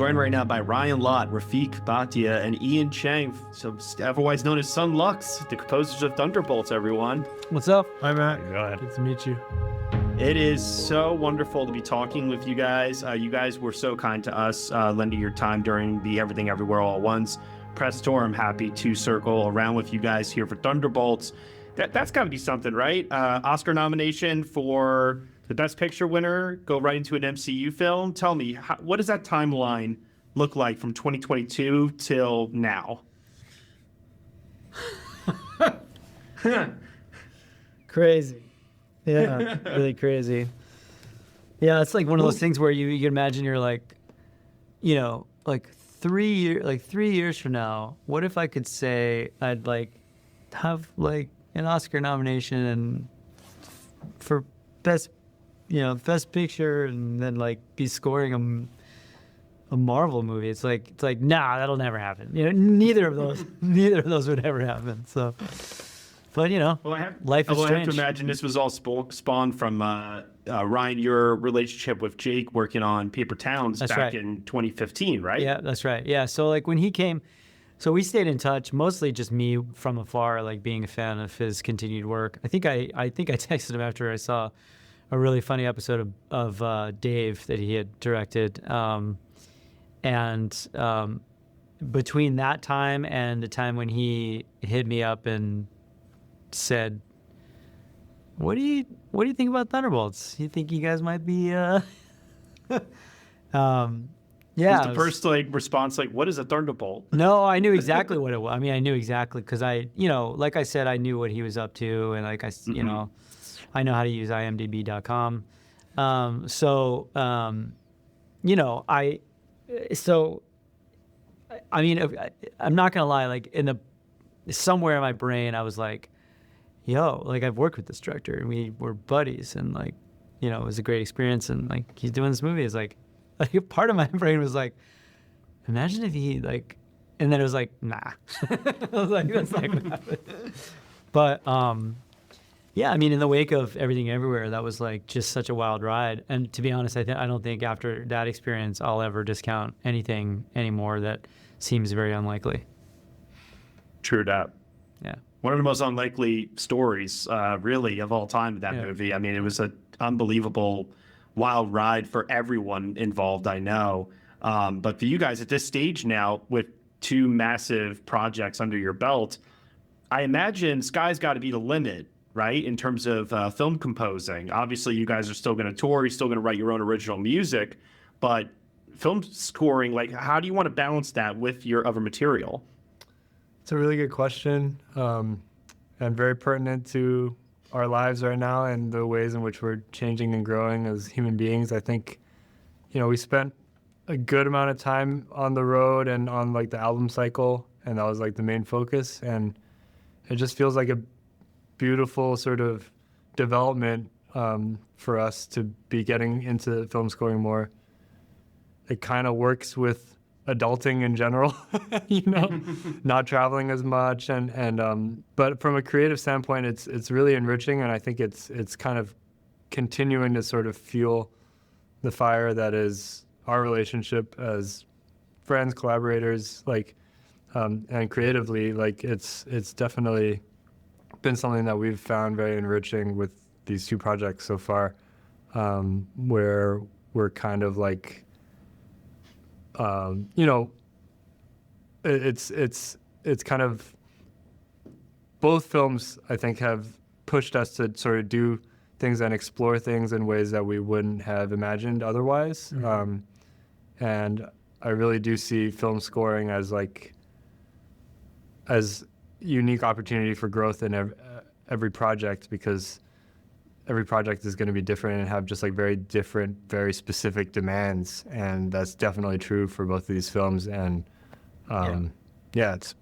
joined right now by Ryan Lott, Rafiq Bhatia, and Ian Chang, so otherwise known as Sunlux, the composers of Thunderbolts, everyone. What's up? Hi, Matt. Good to meet you. It is so wonderful to be talking with you guys. You guys were so kind to us, lending your time during the Everything Everywhere All at Once press tour. I'm happy to circle around with you guys here for Thunderbolts. That's got to be something, right? Oscar nomination for the Best Picture winner, go right into an MCU film. Tell me, what does that timeline look like from 2022 till now? Crazy. Yeah, really crazy. Yeah, it's like one of those things where you can imagine you're like, you know, like 3 years from now, what if I could say I'd like have like an Oscar nomination and for best picture, and then like be scoring a Marvel movie. It's like nah, that'll never happen. You know, neither of those would ever happen. So, but you know, life is strange. I have to imagine this was all spawned from Ryan, your relationship with Jake working on Paper Towns back in 2015, right? Yeah, that's right. Yeah, so like when he came, so we stayed in touch, mostly just me from afar, like being a fan of his continued work. I think I texted him after I saw a really funny episode of Dave that he had directed. And between that time and the time when he hit me up and said, what do you think about Thunderbolts? You think you guys might be yeah. Was the first response what is a Thunderbolt? No, I knew exactly what it was. I mean, I knew exactly because like I said, I knew what he was up to, and you know, I know how to use imdb.com. I mean, I'm not gonna lie. Like somewhere in my brain, I was like, "Yo, like I've worked with this director, and we were buddies, and like, you know, it was a great experience, and like he's doing this movie." It's like part of my brain was like, "Imagine if he like," and then it was like, "Nah." I was like, "That's not gonna happen." But yeah, I mean, in the wake of Everything Everywhere, that was like just such a wild ride. And to be honest, I don't think after that experience I'll ever discount anything anymore that seems very unlikely. True that. Yeah. One of the most unlikely stories, really, of all time, that movie. I mean, it was an unbelievable, wild ride for everyone involved, I know. But for you guys at this stage now, with two massive projects under your belt, I imagine sky's got to be the limit, right, in terms of film composing. Obviously, you guys are still going to tour, you're still going to write your own original music, but film scoring, like, how do you want to balance that with your other material? It's a really good question, and very pertinent to our lives right now and the ways in which we're changing and growing as human beings. I think, you know, we spent a good amount of time on the road and on like the album cycle, and that was like the main focus, and it just feels like a beautiful sort of development for us to be getting into film scoring more. It kind of works with adulting in general, you know, not traveling as much, and but from a creative standpoint, it's really enriching, and I think it's kind of continuing to sort of fuel the fire that is our relationship as friends, collaborators, like, and creatively, like it's definitely been something that we've found very enriching with these two projects so far, where we're kind of like, you know, it's kind of, both films I think have pushed us to sort of do things and explore things in ways that we wouldn't have imagined otherwise. Mm-hmm. And I really do see film scoring as unique opportunity for growth in every project, because every project is going to be different and have just like very different, very specific demands, and that's definitely true for both of these films. And it's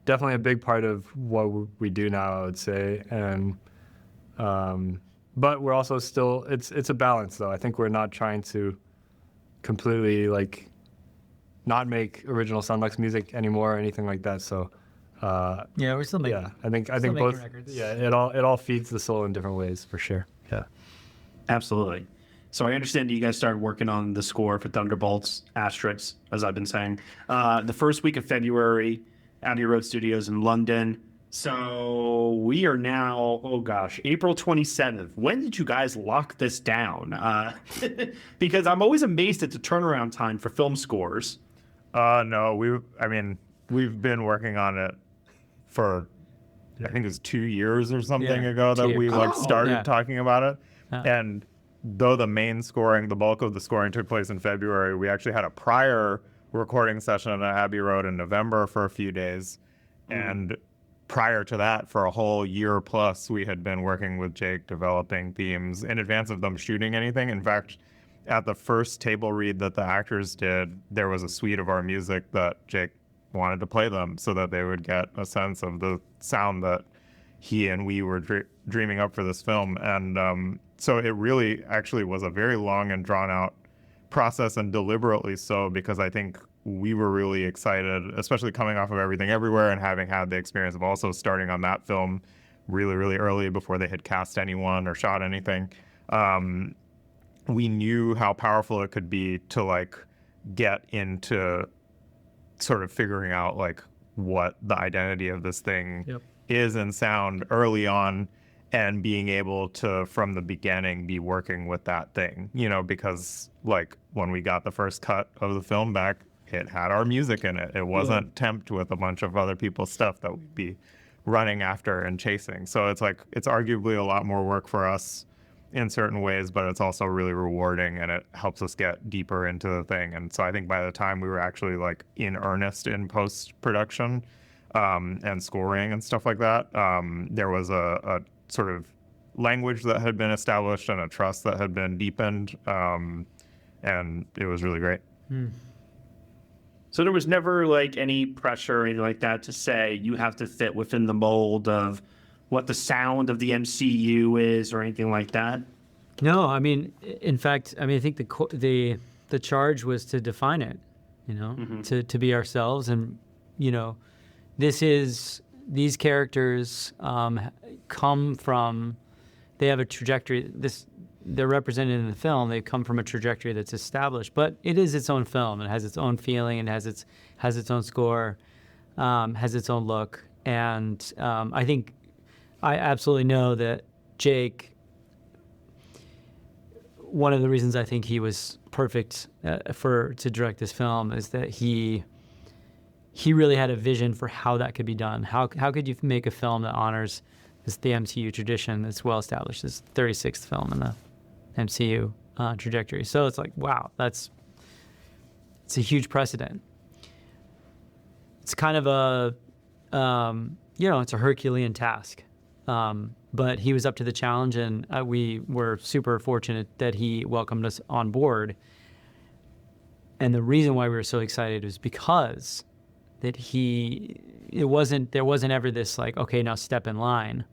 definitely a big part of what we do now, I would say. And but we're also still, it's a balance though. I think we're not trying to completely like not make original Sunlux music anymore or anything like that. So we're still making. Yeah, I think both. Records. Yeah, it all feeds the soul in different ways for sure. Yeah, absolutely. So I understand that you guys started working on the score for Thunderbolts, Asterix, as I've been saying, the first week of February, Abbey Road Studios in London. So we are now, oh gosh, April 27th. When did you guys lock this down? Because I'm always amazed at the turnaround time for film scores. No, we've been working on it for, I think it was 2 years or something ago that we started talking about it. And though the main scoring, the bulk of the scoring took place in February, we actually had a prior recording session at Abbey Road in November for a few days. And prior to that, for a whole year plus, we had been working with Jake developing themes in advance of them shooting anything. In fact, at the first table read that the actors did, there was a suite of our music that Jake wanted to play them so that they would get a sense of the sound that he and we were dreaming up for this film. And so it really actually was a very long and drawn out process, and deliberately so, because I think we were really excited, especially coming off of Everything Everywhere and having had the experience of also starting on that film really, really early before they had cast anyone or shot anything. We knew how powerful it could be to like get into sort of figuring out like what the identity of this thing is in sound early on, and being able to, from the beginning, be working with that thing, you know, because like when we got the first cut of the film back, it had our music in it. It wasn't temped with a bunch of other people's stuff that we'd be running after and chasing. So it's like, it's arguably a lot more work for us in certain ways, but it's also really rewarding, and it helps us get deeper into the thing. And so I think by the time we were actually like in earnest in post-production and scoring and stuff like that, there was a sort of language that had been established and a trust that had been deepened, and it was really great. So there was never like any pressure or anything like that to say you have to fit within the mold of what the sound of the MCU is or anything like that? No, I mean, in fact, I think the charge was to define it, you know, to be ourselves. And, you know, these characters come from, they have a trajectory, they're represented in the film, they come from a trajectory that's established, but it is its own film. It has its own feeling, it has its own score, has its own look. And I absolutely know that Jake, one of the reasons I think he was perfect to direct this film is that he really had a vision for how that could be done. How could you make a film that honors the MCU tradition that's well established? This 36th film in the MCU trajectory. So it's like, wow, it's a huge precedent. It's kind of a, it's a Herculean task. But he was up to the challenge, and we were super fortunate that he welcomed us on board. And the reason why we were so excited was because that there wasn't ever this like, okay, now step in line.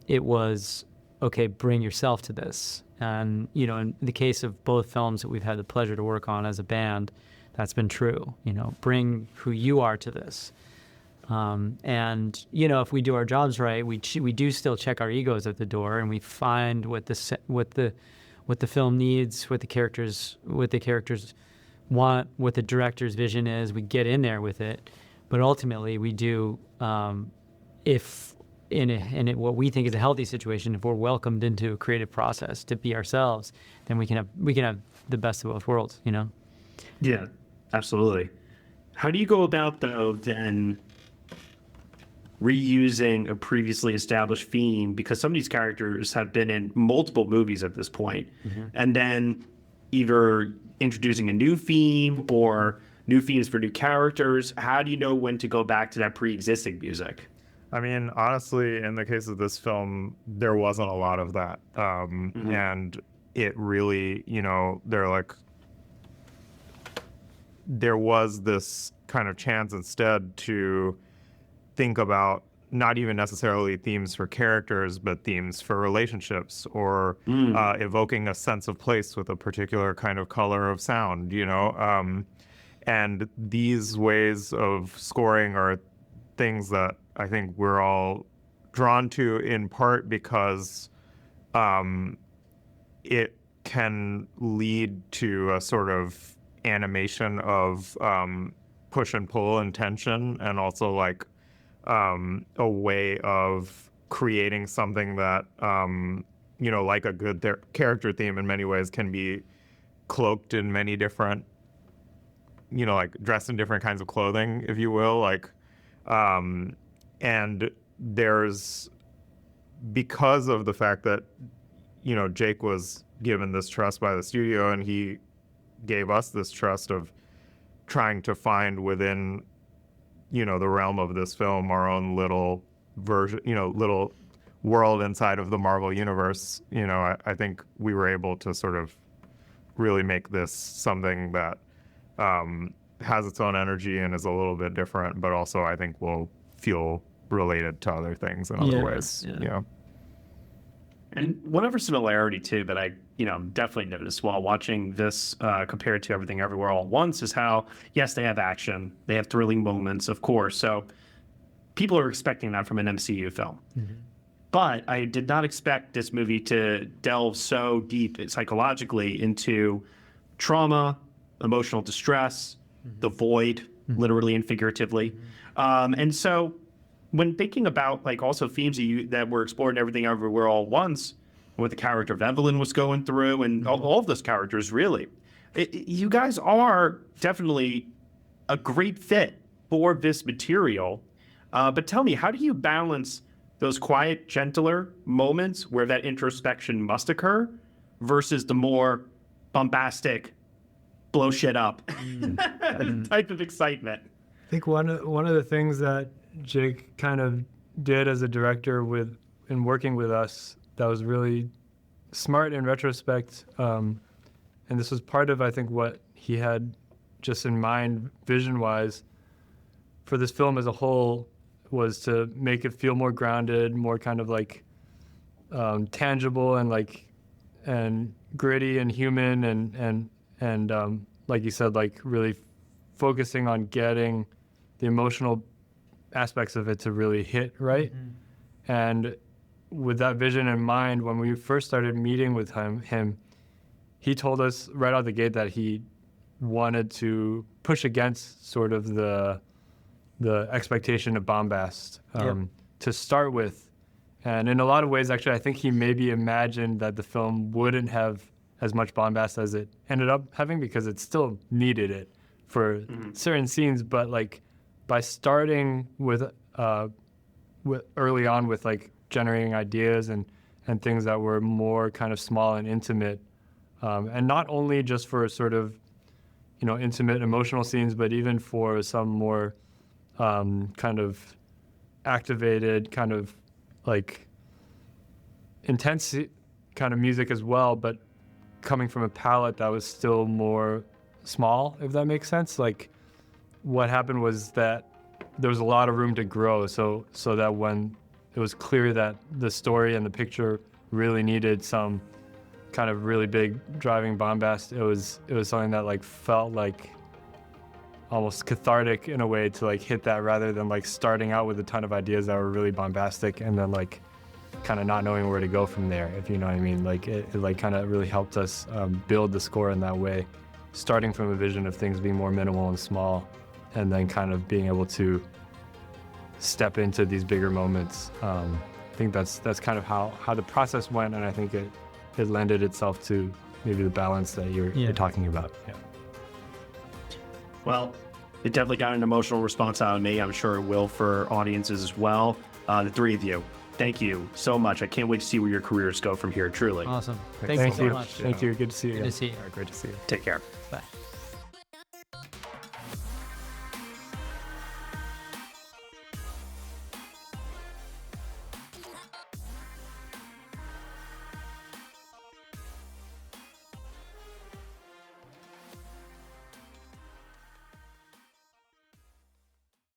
It was, okay, bring yourself to this. And, you know, in the case of both films that we've had the pleasure to work on as a band, that's been true. You know, bring who you are to this. And, you know, if we do our jobs right, we do still check our egos at the door, and we find what the film needs, what the characters want, what the director's vision is. We get in there with it, but ultimately we do, if in what we think is a healthy situation, if we're welcomed into a creative process to be ourselves, then we can have the best of both worlds, you know? Yeah, absolutely. How do you go about, though, then reusing a previously established theme, because some of these characters have been in multiple movies at this point, and then either introducing a new theme or new themes for new characters? How do you know when to go back to that pre-existing music? I mean, honestly, in the case of this film, there wasn't a lot of that. And it really, you know, there was this kind of chance instead to think about not even necessarily themes for characters, but themes for relationships, or evoking a sense of place with a particular kind of color of sound, you know? And these ways of scoring are things that I think we're all drawn to, in part because it can lead to a sort of animation of push and pull and tension, and also like a way of creating something that like a good character theme in many ways can be cloaked in many different, like dressed in different kinds of clothing, if you will, like and there's, because of the fact that Jake was given this trust by the studio, and he gave us this trust of trying to find within the realm of this film our own little version, little world inside of the Marvel universe. I think we were able to sort of really make this something that has its own energy and is a little bit different, but also I think will feel related to other things in other ways. And one other similarity too that I definitely noticed while watching this compared to Everything Everywhere All at Once is how, yes, they have action, they have thrilling moments, of course, so people are expecting that from an MCU film. But I did not expect this movie to delve so deep psychologically into trauma, emotional distress, the void, literally and figuratively. And so when thinking about like also themes that were explored in Everything Everywhere All at Once, what the character of Evelyn was going through, and all of those characters, really, you guys are definitely a great fit for this material. But tell me, how do you balance those quiet, gentler moments where that introspection must occur versus the more bombastic, blow shit up type of excitement? I think one of the things that Jake kind of did as a director in working with us that was really smart in retrospect, and this was part of, I think, what he had just in mind vision-wise for this film as a whole, was to make it feel more grounded, more kind of like tangible and gritty and human, and like you said, like really focusing on getting the emotional aspects of it to really hit right. And with that vision in mind, when we first started meeting with him, he told us right out the gate that he wanted to push against sort of the expectation of bombast to start with. And in a lot of ways, actually, I think he maybe imagined that the film wouldn't have as much bombast as it ended up having, because it still needed it for certain scenes. But like by starting with early on with like generating ideas and things that were more kind of small and intimate, and not only just for sort of intimate emotional scenes, but even for some more kind of activated, kind of like intense kind of music as well, but coming from a palette that was still more small, if that makes sense. Like what happened was that there was a lot of room to grow, so that when it was clear that the story and the picture really needed some kind of really big driving bombast, it was something that like felt like almost cathartic in a way to like hit that, rather than like starting out with a ton of ideas that were really bombastic and then like kind of not knowing where to go from there, if you know what I mean. Like it like kind of really helped us build the score in that way, starting from a vision of things being more minimal and small, and then kind of being able to step into these bigger moments. I think that's kind of how the process went, and I think it lended itself to maybe the balance that you're talking about. Yeah. Well, it definitely got an emotional response out of me. I'm sure it will for audiences as well. The three of you, thank you so much. I can't wait to see where your careers go from here, truly. Awesome. Thank you so you. much. Thank you. Good to see you. Good to see you. Great to see you. Take care. Bye.